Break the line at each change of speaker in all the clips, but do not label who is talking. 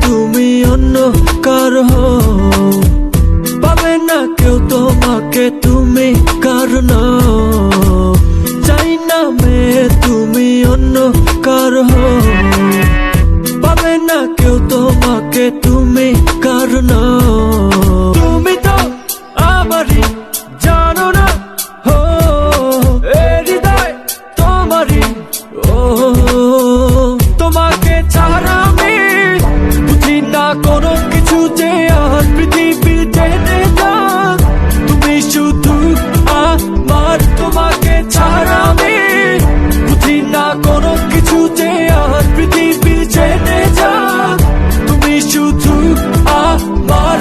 তুমি অন্য কার হও, পাবে না কেউ তোমাকে তুমি কার নও। চাই না মেয়ে তুমি অন্য কার হও, পাবে না কেউ তোমাকে তুমি কার নও। তুমি তো আমারই জানো না, হো এ হৃদয় তোমারই। ও তোমাকে ছাড়া আমি বুঝি না কোনো কিছু, যে আর পৃথিবীর জেনে যাক তুমি শুধু আমার। তোমাকে ছাড়া আমি বুঝি না কোনো কিছু, যে আর পৃথিবীর জেনে যাক তুমি শুধু আমার।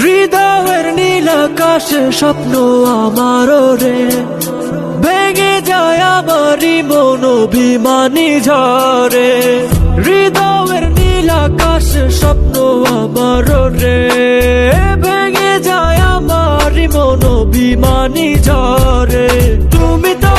হৃদয়ের নীল আকাশে স্বপ্ন আমারও রে, ভেঙে যায় আমারই মন অভিমানী ঝরে। হৃদয়ের নীল আকাশে স্বপ্ন আমারও রে, ভেঙে যায় আমারই মন অভিমানী ঝরে। তুমি তো